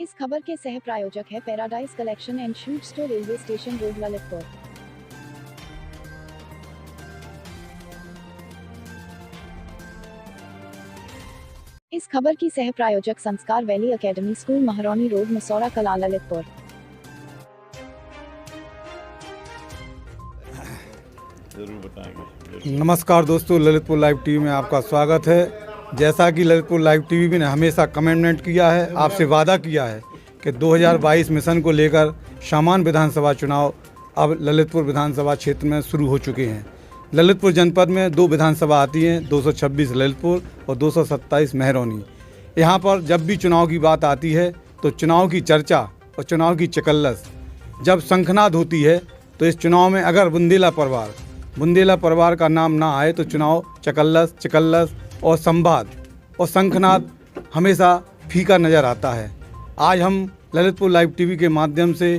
इस खबर के सह प्रायोजक है paradise collection and suit store, railway station road, Lalitpur. इस खबर की सह प्रायोजक Sanskar valley academy school, Mahrauni road, Masaura Kala, Lalitpur. जरूर बताएंगे। नमस्कार दोस्तों, ललितपुर लाइव टीवी में आपका स्वागत है। जैसा कि ललितपुर लाइव टीवी ने हमेशा कमिटमेंट किया है, आपसे वादा किया है कि 2022 मिशन को लेकर सामान्य विधानसभा चुनाव अब ललितपुर विधानसभा क्षेत्र में शुरू हो चुके हैं। ललितपुर जनपद में 2 विधानसभा आती हैं, 226 ललितपुर और 227 महरौनी। यहाँ पर जब भी चुनाव की बात आती है तो चुनाव की चर्चा और चुनाव की चकल्लस जब शंखनाद होती है, तो इस चुनाव में अगर बुंदेला परिवार का नाम ना आए तो चुनाव चकल्लस और संवाद और शंखनाद हमेशा फीका नज़र आता है। आज हम ललितपुर लाइव टीवी के माध्यम से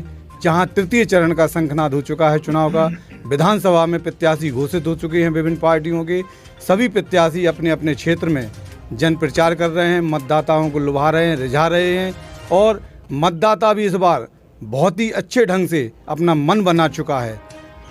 जहां तृतीय चरण का शंखनाद हो चुका है चुनाव का, विधानसभा में प्रत्याशी घोषित हो चुके हैं। विभिन्न पार्टियों के सभी प्रत्याशी अपने अपने क्षेत्र में जन प्रचार कर रहे हैं, मतदाताओं को लुभा रहे हैं, रिझा रहे हैं और मतदाता भी इस बार बहुत ही अच्छे ढंग से अपना मन बना चुका है।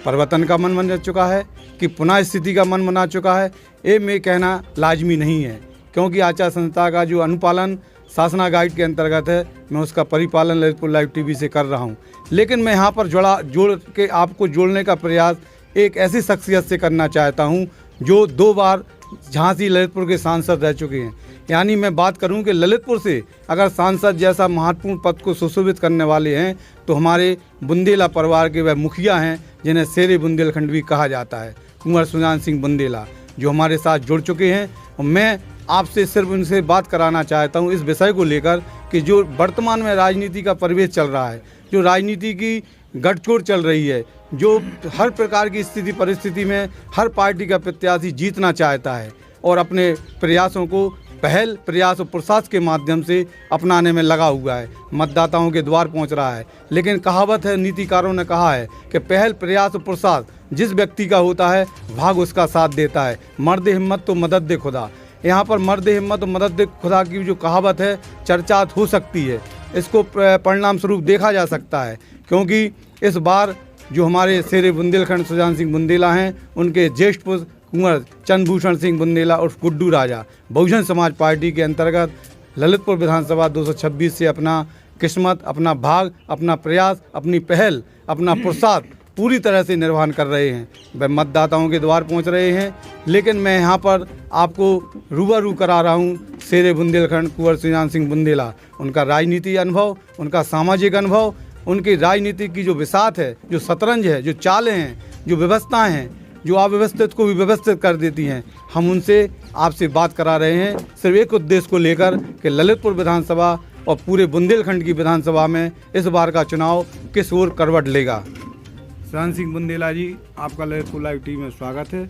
परिवर्तन का मन बना चुका है कि पुनः स्थिति का मन बना चुका है, ये में कहना लाजमी नहीं है, क्योंकि आचार संहिता का जो अनुपालन शासना गाइड के अंतर्गत है, मैं उसका परिपालन ललितपुर लाइव टीवी से कर रहा हूं। लेकिन मैं यहाँ पर जोड़ के आपको जोड़ने का प्रयास एक ऐसी शख्सियत से करना चाहता हूं जो 2 बार झांसी ललितपुर के सांसद रह चुके हैं। यानी मैं बात करूं कि ललितपुर से अगर सांसद जैसा महत्वपूर्ण पद को सुशोभित करने वाले हैं तो हमारे बुंदेला परिवार के वह मुखिया हैं जिन्हें शेरे बुंदेलखंड भी कहा जाता है, कुंवर सुजान सिंह बुंदेला, जो हमारे साथ जुड़ चुके हैं। और मैं आपसे सिर्फ उनसे बात कराना चाहता हूं इस विषय को लेकर कि जो वर्तमान में राजनीति का परिवेश चल रहा है, जो राजनीति की गठजोड़ चल रही है, जो हर प्रकार की स्थिति परिस्थिति में हर पार्टी का प्रत्याशी जीतना चाहता है और अपने प्रयासों को पहल, प्रयास और प्रयास के माध्यम से अपनाने में लगा हुआ है, मतदाताओं के द्वार पहुंच रहा है। लेकिन कहावत है, नीतिकारों ने कहा है कि पहल, प्रयास और प्रयास जिस व्यक्ति का होता है भाग उसका साथ देता है। मर्द हिम्मत तो मदद दे खुदा। यहाँ पर मर्द हिम्मत और मदद दे खुदा की जो कहावत है चर्चात हो सकती है, इसको परिणाम स्वरूप देखा जा सकता है, क्योंकि इस बार जो हमारे शेरे बुंदेलखंड सुजान सिंह बुंदेला हैं, उनके ज्येष्ठ पुत्र कुंवर चंद्रभूषण सिंह बुंदेला और गुड्डू राजा बहुजन समाज पार्टी के अंतर्गत ललितपुर विधानसभा 226 से अपना किस्मत, अपना भाग, अपना प्रयास, अपनी पहल, अपना पुरुषार्थ पूरी तरह से निर्वहन कर रहे हैं। वह मतदाताओं के द्वार पहुंच रहे हैं। लेकिन मैं यहाँ पर आपको रूबरू करा रहा हूँ शेरे बुंदेलखंड कुंवर सुजान सिंह बुंदेला, उनका राजनीति अनुभव, उनका सामाजिक अनुभव, उनकी राजनीति की जो विसात है, जो शतरंज है, जो चालें हैं, जो व्यवस्थाएँ हैं, जो अव्यवस्थित को भी व्यवस्थित कर देती हैं, हम उनसे आपसे बात करा रहे हैं सिर्फ एक उद्देश्य को लेकर कि ललितपुर विधानसभा और पूरे बुंदेलखंड की विधानसभा में इस बार का चुनाव किस ओर करवट लेगा। सुजान सिंह बुंदेला जी, आपका ललितपुर लाइव टीवी में स्वागत है।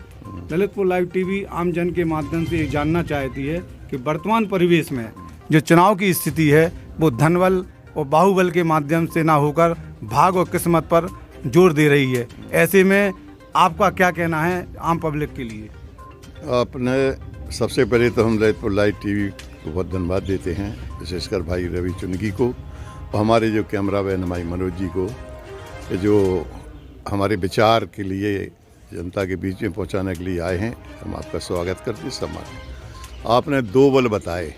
ललितपुर लाइव टीवी आम जन के माध्यम से ये जानना चाहती है कि वर्तमान परिवेश में जो चुनाव की स्थिति है वो धनबल और बाहुबल के माध्यम से ना होकर भाग और किस्मत पर जोर दे रही है। ऐसे में आपका क्या कहना है आम पब्लिक के लिए? आपने सबसे पहले तो हम ललितपुर लाइव टीवी को बहुत धन्यवाद देते हैं, विशेषकर भाई रवि चुनगी को और हमारे जो कैमरा मैन भाई मनोज जी को, जो हमारे विचार के लिए जनता के बीच में पहुंचाने के लिए आए हैं। हम आपका स्वागत करते हैं, सम्मान। आपने 2 बल बताए,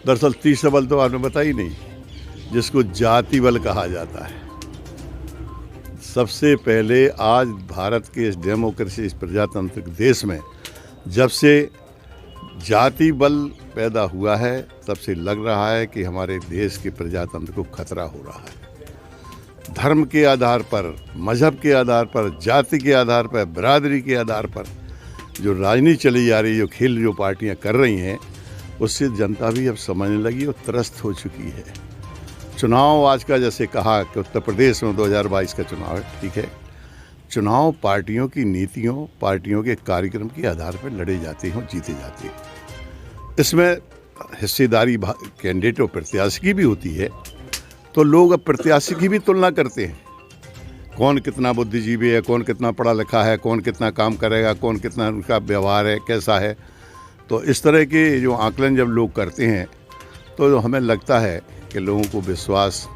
दरअसल तीसरा बल तो आपने बताया ही नहीं, जिसको जाति बल कहा जाता है। सबसे पहले आज भारत के इस डेमोक्रेसी, इस प्रजातांत्रिक देश में जब से जाति बल पैदा हुआ है, तब से लग रहा है कि हमारे देश के प्रजातंत्र को खतरा हो रहा है। धर्म के आधार पर, मजहब के आधार पर, जाति के आधार पर, बिरादरी के आधार पर जो राजनीति चली जा रही है, जो खेल जो पार्टियां कर रही हैं, उससे जनता भी अब समझने लगी और त्रस्त हो चुकी है। चुनाव आज का जैसे कहा कि उत्तर प्रदेश में 2022 का चुनाव है, ठीक है। चुनाव पार्टियों की नीतियों, पार्टियों के कार्यक्रम के आधार पर लड़े जाते हैं, जीते जाते हैं। इसमें हिस्सेदारी कैंडिडेट और प्रत्याशी की भी होती है, तो लोग अब प्रत्याशी की भी तुलना करते हैं, कौन कितना बुद्धिजीवी है, कौन कितना पढ़ा लिखा है, कौन कितना काम करेगा, कौन कितना उनका व्यवहार है, कैसा है। तो इस तरह के जो आकलन जब लोग करते हैं तो हमें लगता है कि लोगों को विश्वास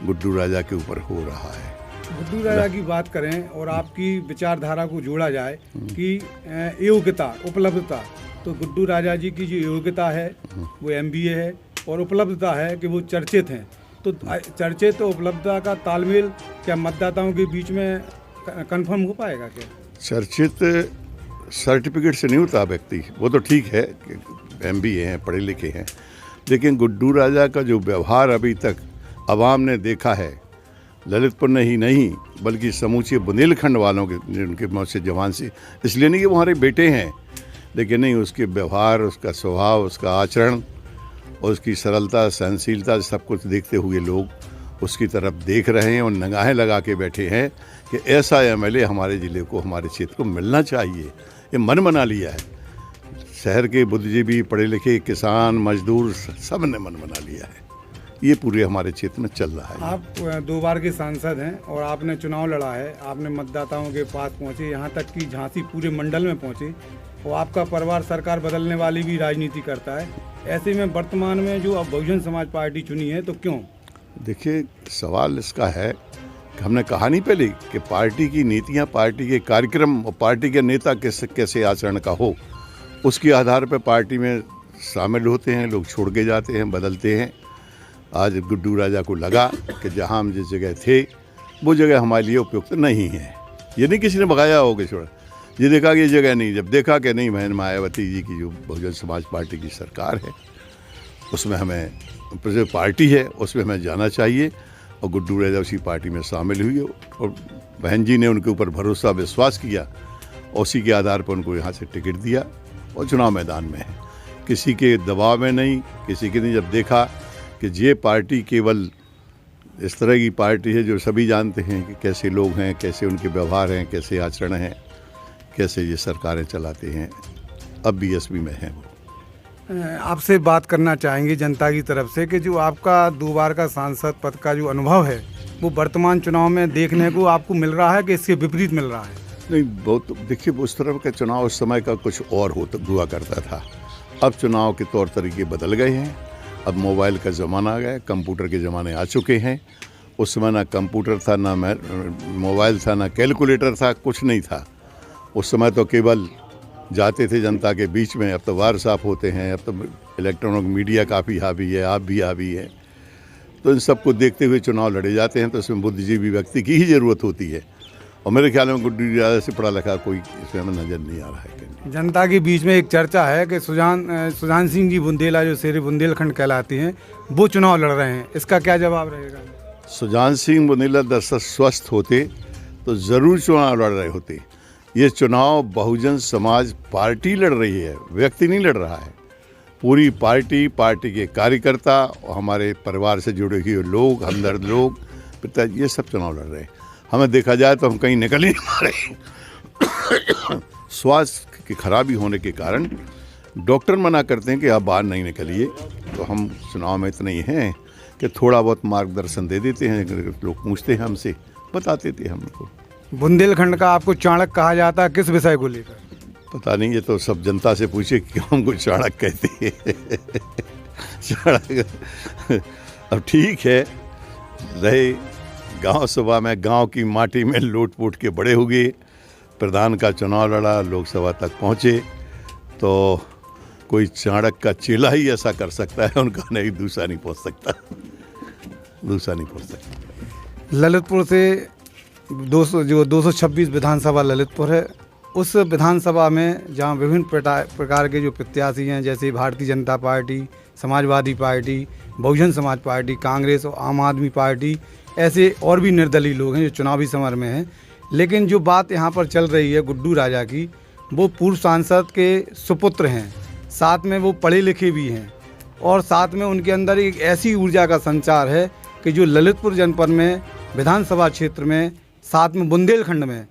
गुड्डू राजा के ऊपर हो रहा है। गुड्डू राजा की बात करें और आपकी विचारधारा को जोड़ा जाए कि योग्यता उपलब्धता, तो गुड्डू राजा जी की जो योग्यता है वो MBA है और उपलब्धता है कि वो चर्चित हैं। तो चर्चित उपलब्धता का तालमेल क्या मतदाताओं के बीच में कंफर्म हो पाएगा क्या? चर्चित सर्टिफिकेट से नहीं होता व्यक्ति, वो तो ठीक है कि MBA हैं, पढ़े लिखे हैं, लेकिन गुड्डू राजा का जो व्यवहार अभी तक आवाम ने देखा है, ललितपुर में ही नहीं बल्कि समूचे बुंदेलखंड वालों के, उनके मौत से जवान से, इसलिए नहीं कि वो हमारे बेटे हैं, लेकिन नहीं, उसके व्यवहार, उसका स्वभाव, उसका आचरण और उसकी सरलता सहनशीलता सब कुछ देखते हुए लोग उसकी तरफ देख रहे हैं और निगाहें लगा के बैठे हैं कि ऐसा MLA हमारे ज़िले को, हमारे क्षेत्र को मिलना चाहिए। ये मन बना लिया है, शहर के बुद्धिजीवी, पढ़े लिखे, किसान, मजदूर, सब ने मन बना लिया है। ये पूरे हमारे क्षेत्र में चल रहा है। आप 2 बार के सांसद हैं और आपने चुनाव लड़ा है, आपने मतदाताओं के पास पहुँचे, यहाँ तक कि झांसी पूरे मंडल में पहुँचे, और आपका परिवार सरकार बदलने वाली भी राजनीति करता है। ऐसे में वर्तमान में जो अब बहुजन समाज पार्टी चुनी है, तो क्यों? देखिए, सवाल इसका है कि हमने कहा नहीं पहले कि पार्टी की नीतियाँ, पार्टी के कार्यक्रम और पार्टी के नेता कैसे आचरण का हो, उसके आधार पर पार्टी में शामिल होते हैं, लोग छोड़ के जाते हैं, बदलते हैं। आज गुड्डू राजा को लगा कि जहाँ हम जिस जगह थे वो जगह हमारे लिए उपयुक्त नहीं है। ये नहीं किसी ने भगाया होगा छोड़ा, ये देखा कि ये जगह नहीं, जब देखा कि नहीं, बहन मायावती जी की जो बहुजन समाज पार्टी की सरकार है उसमें हमें, जो पार्टी है उसमें हमें जाना चाहिए, और गुड्डू राजा उसी पार्टी में शामिल हुई और बहन जी ने उनके ऊपर भरोसा विश्वास किया और उसी के आधार पर उनको यहाँ से टिकट दिया और चुनाव मैदान में है, किसी के दबाव में नहीं, किसी के नहीं। जब देखा कि ये पार्टी केवल इस तरह की पार्टी है जो सभी जानते हैं कि कैसे लोग हैं, कैसे उनके व्यवहार हैं, कैसे आचरण हैं, कैसे ये सरकारें चलाते हैं, अब BSP में हैं वो। आपसे बात करना चाहेंगे जनता की तरफ से कि जो आपका 2 बार का सांसद पद का जो अनुभव है वो वर्तमान चुनाव में देखने को आपको मिल रहा है कि इसके विपरीत मिल रहा है? नहीं, बहुत, देखिए, उस तरह का चुनाव उस समय का कुछ और हुआ करता था। अब चुनाव के तौर तरीके बदल गए हैं। अब मोबाइल का ज़माना आ गया, कंप्यूटर के ज़माने आ चुके हैं। उस समय ना कंप्यूटर था, ना मोबाइल था, ना कैलकुलेटर था, कुछ नहीं था। उस समय तो केवल जाते थे जनता के बीच में। अब तो व्हाट्सएप होते हैं, अब तो इलेक्ट्रॉनिक मीडिया काफ़ी हावी है, आप भी हावी है। तो इन सबको देखते हुए चुनाव लड़े जाते हैं, तो इसमें बुद्धिजीवी व्यक्ति की ही ज़रूरत होती है, और मेरे ख्याल में गुड्डू राजा से पढ़ा लिखा कोई इसमें हमें नज़र नहीं आ रहा है। जनता के बीच में एक चर्चा है कि सुजान सिंह जी बुंदेला, जो शेर बुंदेलखंड कहलाती हैं, वो चुनाव लड़ रहे हैं, इसका क्या जवाब रहेगा? सुजान सिंह बुंदेला दरअसल स्वस्थ होते तो ज़रूर चुनाव लड़ रहे होते। ये चुनाव बहुजन समाज पार्टी लड़ रही है, व्यक्ति नहीं लड़ रहा है। पूरी पार्टी के कार्यकर्ता और हमारे परिवार से जुड़े हुए लोग, हमदर्द लोग, पिताजी, ये सब चुनाव लड़ रहे हैं। हमें देखा जाए तो हम कहीं निकल ही नहीं रहे। स्वास्थ्य की खराबी होने के कारण डॉक्टर मना करते हैं कि आप बाहर नहीं निकलिए, तो हम चुनाव में इतने ही हैं कि थोड़ा बहुत मार्गदर्शन दे देते हैं। लोग पूछते हैं हमसे, बताते थे हमको। बुंदेलखंड का आपको चाणक्य कहा जाता है, किस विषय को लेकर? पता नहीं, ये तो सब जनता से पूछे कि हमको चाणक्य कहते हैं। चाणक्य अब ठीक है, रहे गांव सभा में, गांव की माटी में लूट पूट के बड़े हो गए, प्रधान का चुनाव लड़ा, लोकसभा तक पहुँचे, तो कोई चाणक्य का चेला ही ऐसा कर सकता है, उनका नहीं, दूसरा नहीं पहुँच सकता, दूसरा नहीं पहुँच सकता। ललितपुर से 226 विधानसभा ललितपुर है, उस विधानसभा में जहां विभिन्न प्रकार के जो प्रत्याशी हैं, जैसे Bharatiya Janata party, Samajwadi party, Bahujan Samaj party, Congress और आम आदमी पार्टी, ऐसे और भी निर्दलीय लोग हैं जो चुनावी समर में हैं। लेकिन जो बात यहाँ पर चल रही है गुड्डू राजा की, वो पूर्व सांसद के सुपुत्र हैं, साथ में वो पढ़े लिखे भी हैं, और साथ में उनके अंदर एक ऐसी ऊर्जा का संचार है कि जो ललितपुर जनपद में, विधानसभा क्षेत्र में, साथ में बुंदेलखंड में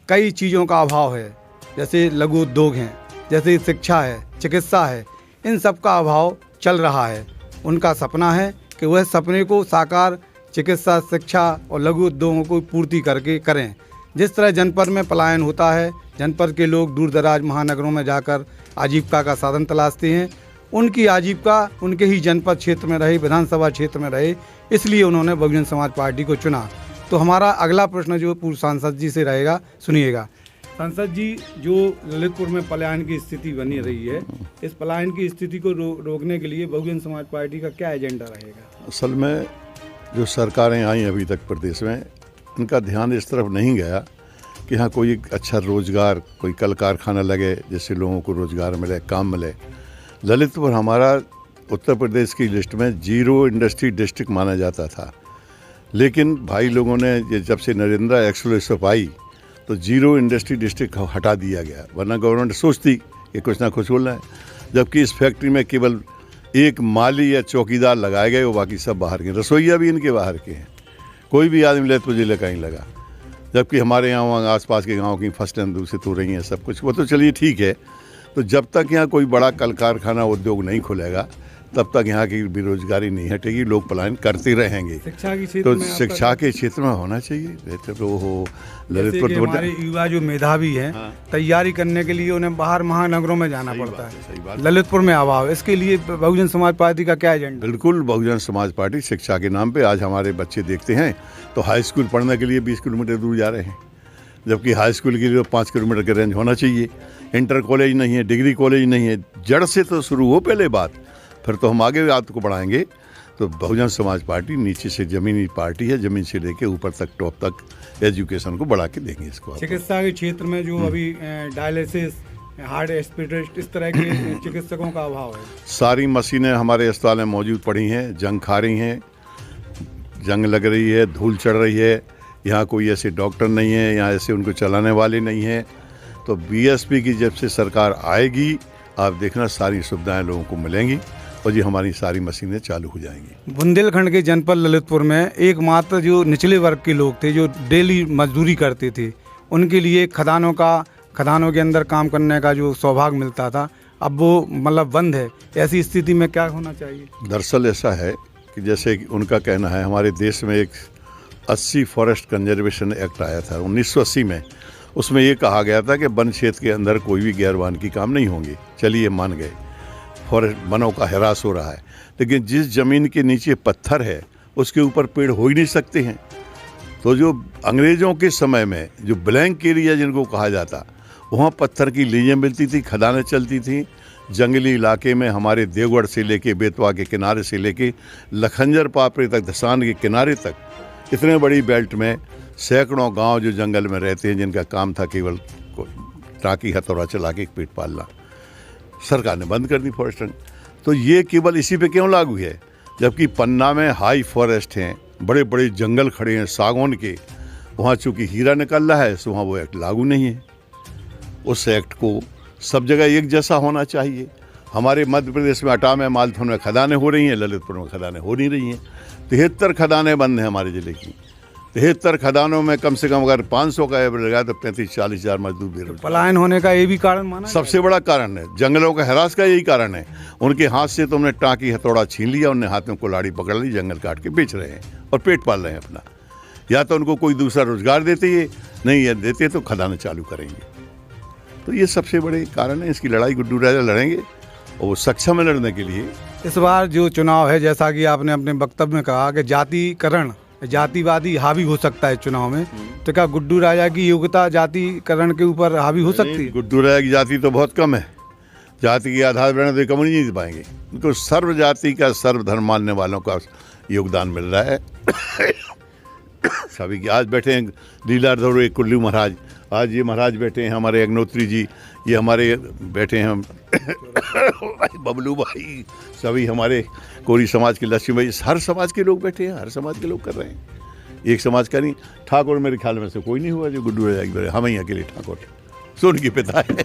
कई चीज़ों का अभाव है, जैसे लघु उद्योग हैं, जैसे शिक्षा है, चिकित्सा है, इन सब का अभाव चल रहा है। उनका सपना है कि वह सपने को साकार चिकित्सा, शिक्षा और लघु उद्योगों को पूर्ति करके करें। जिस तरह जनपद में पलायन होता है, जनपद के लोग दूर दराज महानगरों में जाकर आजीविका का साधन तलाशते हैं, उनकी आजीविका उनके ही जनपद क्षेत्र में रहे, विधानसभा क्षेत्र में रहे, इसलिए उन्होंने बहुजन समाज पार्टी को चुना। तो हमारा अगला प्रश्न जो पूर्व सांसद जी से रहेगा, सुनिएगा। सांसद जी, जो ललितपुर में पलायन की स्थिति बनी रही है, इस पलायन की स्थिति को रोकने के लिए बहुजन समाज पार्टी का क्या एजेंडा रहेगा? असल में जो सरकारें आई अभी तक प्रदेश में, उनका ध्यान इस तरफ नहीं गया कि हाँ कोई अच्छा रोज़गार, कोई कल कारखाना लगे जिससे लोगों को रोज़गार मिले, काम मिले। ललितपुर हमारा उत्तर प्रदेश की लिस्ट में 0 इंडस्ट्री डिस्ट्रिक्ट माना जाता था, लेकिन भाई लोगों ने ये जब से नरेंद्र एक्सप्रेस आई तो 0 इंडस्ट्री डिस्ट्रिक्ट हटा दिया गया, वरना गवर्नमेंट सोचती कि कुछ ना कुछ बोलना है। जबकि इस फैक्ट्री में केवल एक माली या चौकीदार लगाए गए, वो बाकी सब बाहर के, रसोइया भी इनके बाहर के हैं, कोई भी आदमी ललितपुर जिले का ही लगा। जबकि हमारे यहाँ वहाँ आसपास के गांव की फसलें दूसरे तो रही हैं सब कुछ, वो तो चलिए ठीक है। तो जब तक यहाँ कोई बड़ा कल कारखाना उद्योग नहीं खुलेगा तब तक यहाँ की बेरोजगारी नहीं हटेगी, लोग पलायन करते रहेंगे। शिक्षा के क्षेत्र तो में शिक्षा के क्षेत्र में होना चाहिए बेहतर। तो हो ललितपुर हमारे युवा जो मेधावी हैं, तैयारी करने के लिए उन्हें बाहर महानगरों में जाना पड़ता है, ललितपुर में अभाव, इसके लिए बहुजन समाज पार्टी का क्या एजेंडा? बिल्कुल, बहुजन समाज पार्टी शिक्षा के नाम पे आज हमारे बच्चे देखते हैं तो हाई स्कूल पढ़ने के लिए 20 किलोमीटर दूर जा रहे हैं, जबकि हाई स्कूल के लिए 5 किलोमीटर का रेंज होना चाहिए। इंटर कॉलेज नहीं है, डिग्री कॉलेज नहीं है, जड़ से तो शुरू हो पहले बात, फिर तो हम आगे आपको बढ़ाएंगे। तो बहुजन समाज पार्टी नीचे से जमीनी पार्टी है, जमीन से लेके ऊपर तक टॉप तक एजुकेशन को बढ़ा के देंगे इसको। चिकित्सा के क्षेत्र में जो अभी डायलिसिस, हार्ट स्पेशलिस्ट, इस तरह के चिकित्सकों का अभाव है। सारी मशीनें हमारे अस्पताल में मौजूद पड़ी हैं, जंग खा रही हैं, जंग लग रही है, धूल चढ़ रही है, यहाँ कोई ऐसे डॉक्टर नहीं है, यहाँ ऐसे उनको चलाने वाले नहीं हैं। तो बीएसपी की जब से सरकार आएगी, आप देखना सारी सुविधाएं लोगों को मिलेंगी और ये हमारी सारी मशीनें चालू हो जाएंगी। बुंदेलखंड के जनपद ललितपुर में एकमात्र जो निचले वर्ग के लोग थे, जो डेली मजदूरी करते थे, उनके लिए खदानों के अंदर काम करने का जो सौभाग्य मिलता था, अब वो मतलब बंद है। ऐसी स्थिति में क्या होना चाहिए? दरअसल ऐसा है कि जैसे उनका कहना है, हमारे देश में एक 80 फॉरेस्ट कंजर्वेशन एक्ट आया था 1980 में। उसमें ये कहा गया था कि वन क्षेत्र के अंदर कोई भी गैर वानिकी काम नहीं होंगे। चलिए मान गए, फॉरेस्ट वनों का ह्रास हो रहा है, लेकिन जिस ज़मीन के नीचे पत्थर है उसके ऊपर पेड़ हो ही नहीं सकते हैं। तो जो अंग्रेज़ों के समय में जो ब्लैंक एरिया जिनको कहा जाता, वहाँ पत्थर की लीजें मिलती थी, खदानें चलती थी। जंगली इलाके में हमारे देवगढ़ से लेके बेतवा के किनारे से लेके लखनजर पापड़ी तक, धसान के किनारे तक, इतने बड़ी बेल्ट में सैकड़ों गांव जो जंगल में रहते हैं, जिनका काम था केवल टाँकी हथौड़ा चला के पेट पालना, सरकार ने बंद कर दी फॉरेस्ट। तो ये केवल इसी पे क्यों लागू है? जबकि पन्ना में हाई फॉरेस्ट हैं, बड़े बड़े जंगल खड़े हैं सागौन के, वहाँ चूँकि हीरा निकल रहा है, तो वहाँ वो एक्ट लागू नहीं है। उस एक्ट को सब जगह एक जैसा होना चाहिए। हमारे मध्य प्रदेश में अटा में, मालथन में खदानें हो रही हैं, ललितपुर में खदानें हो नहीं रही हैं। 73 खदानें बंद हैं हमारे ज़िले की। 73 खदानों में कम से कम अगर 500 का एवरेज लगा तो 35-40 हज़ार मजदूर बेरोजगार। पलायन होने का ये भी कारण माना सबसे बड़ा कारण है, जंगलों का ह्रास का यही कारण है। उनके हाथ से तुमने टाँकी हथौड़ा छीन लिया, उनने हाथ में कुल्हाड़ी पकड़ ली, जंगल काट के बेच रहे हैं और पेट पाल रहे हैं अपना। या तो उनको कोई दूसरा रोजगार देते ही नहीं, है देते तो खदानें चालू करेंगे। तो ये सबसे बड़े कारण है। इसकी लड़ाई गुड्डू राजा लड़ेंगे और वो सक्षम है लड़ने के लिए। इस बार जो चुनाव है, जैसा कि आपने अपने वक्तव्य में कहा कि जातिकरण, जातिवादी हावी हो सकता है चुनाव में, तो क्या गुड्डू राजा की योग्यता जातिकरण के ऊपर हावी हो सकती है? गुड्डू राजा की जाति तो बहुत कम है, जाति के आधार पर तो कम नहीं जीत पाएंगे। उनको सर्व जाति का, सर्वधर्म मानने वालों का योगदान मिल रहा है सभी के। आज बैठे हैं लीलाधर कुल्लू महाराज, आज ये महाराज बैठे हैं हमारे अग्नोत्री जी, ये हमारे बैठे हैं हम बबलू भाई, सभी हमारे कोरी समाज के लक्ष्मी भाई, हर समाज के लोग बैठे हैं, हर समाज के लोग कर रहे हैं। एक समाज का नहीं। ठाकुर मेरे ख्याल में से कोई नहीं हुआ जो गुड्डू राजा की, हम ही अकेले ठाकुर, सोन के पिता है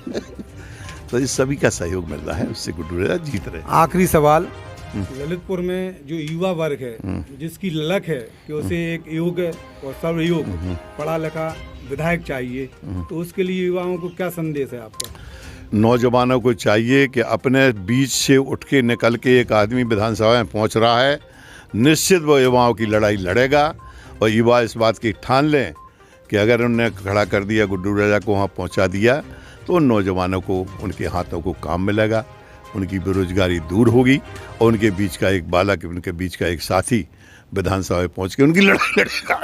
तो इस सभी का सहयोग मिल रहा है, उससे गुड्डू राजा जीत रहे हैं। आखिरी सवाल, ललितपुर में जो युवा वर्ग है, जिसकी ललक है कि उसे एक योग्य और सर्वयोग्य पढ़ा लिखा विधायक चाहिए, तो उसके लिए युवाओं को क्या संदेश है आपका? नौजवानों को चाहिए कि अपने बीच से उठ के निकल के एक आदमी विधानसभा में पहुंच रहा है, निश्चित वो युवाओं की लड़ाई लड़ेगा और युवा इस बात की ठान लें कि अगर उन्होंने खड़ा कर दिया, गुड्डू राजा को वहाँ पहुँचा दिया, तो उन नौजवानों को, उनके हाथों को काम मिलेगा। उनकी बेरोजगारी दूर होगी और उनके बीच का एक बालक, उनके बीच का एक साथी विधानसभा में पहुंच के उनकी लड़ाई लड़ेगा।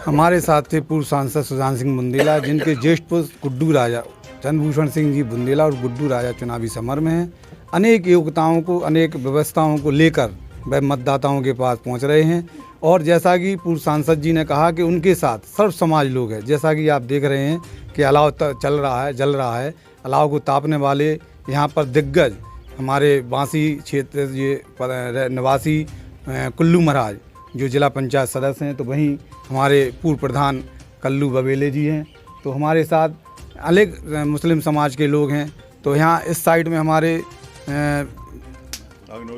हमारे साथ थे पूर्व सांसद सुजान सिंह बुंदेला, जिनके ज्येष्ठ पुत्र गुड्डू राजा, चंद्रभूषण सिंह जी बुंदेला और गुड्डू राजा चुनावी समर में हैं। अनेक योग्यताओं को, अनेक व्यवस्थाओं को लेकर वह मतदाताओं के पास पहुंच रहे हैं। और जैसा कि पूर्व सांसद जी ने कहा कि उनके साथ सर्व समाज लोग हैं। जैसा कि आप देख रहे हैं कि अलाव जल रहा है। अलाव को तापने वाले यहाँ पर दिग्गज हमारे बांसी क्षेत्र ये निवासी कुल्लू महाराज जो जिला पंचायत सदस्य हैं, तो वहीं हमारे पूर्व प्रधान कल्लू बबेले जी हैं। तो हमारे साथ अलग मुस्लिम समाज के लोग हैं। तो यहाँ इस साइड में हमारे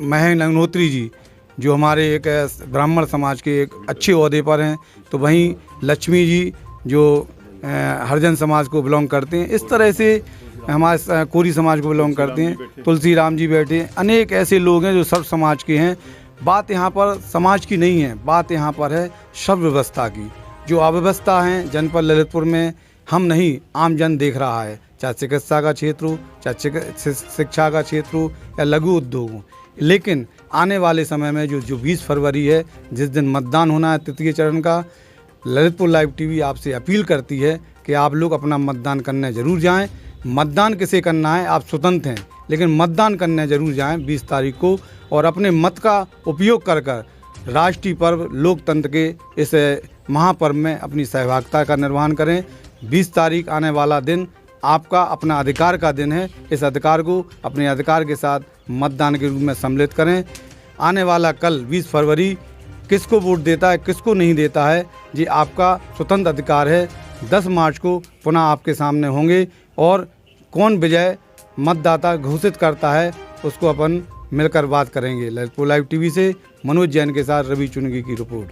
महेंद्र अग्नोत्री जी जो हमारे एक ब्राह्मण समाज के एक अच्छे ओहदे पर हैं। तो वहीं लक्ष्मी जी जो हरिजन समाज को बिलोंग करते हैं। इस तरह से हमारे कोरी समाज को बिलोंग करते हैं। तुलसी राम जी बैठे हैं। अनेक ऐसे लोग हैं जो सर्व समाज के हैं। बात यहाँ पर समाज की नहीं है, बात यहाँ पर है सब व्यवस्था की। जो अव्यवस्था है जनपद ललितपुर में हम नहीं, आम जन देख रहा है, चाहे चिकित्सा का क्षेत्र हो, चाहे शिक्षा का क्षेत्र हो या लघु उद्योग हो। लेकिन आने वाले समय में जो 20 फरवरी है, जिस दिन मतदान होना है तृतीय चरण का, ललितपुर लाइव टीवी आपसे अपील करती है कि आप लोग अपना मतदान करने ज़रूर जाएं। मतदान किसे करना है आप स्वतंत्र हैं, लेकिन मतदान करने ज़रूर जाएं 20 तारीख को, और अपने मत का उपयोग कर राष्ट्रीय पर्व लोकतंत्र के इस महापर्व में अपनी सहभागिता का निर्वहन करें। 20 तारीख आने वाला दिन आपका अपना अधिकार का दिन है। इस अधिकार को अपने अधिकार के साथ मतदान के रूप में सम्मिलित करें। आने वाला कल 20 फरवरी किसको वोट देता है, किसको नहीं देता है, ये आपका स्वतंत्र अधिकार है। 10 मार्च को पुनः आपके सामने होंगे और कौन विजय मतदाता घोषित करता है उसको अपन मिलकर बात करेंगे। ललितपुर लाइव टीवी से मनोज जैन के साथ रवि चुनगी की रिपोर्ट।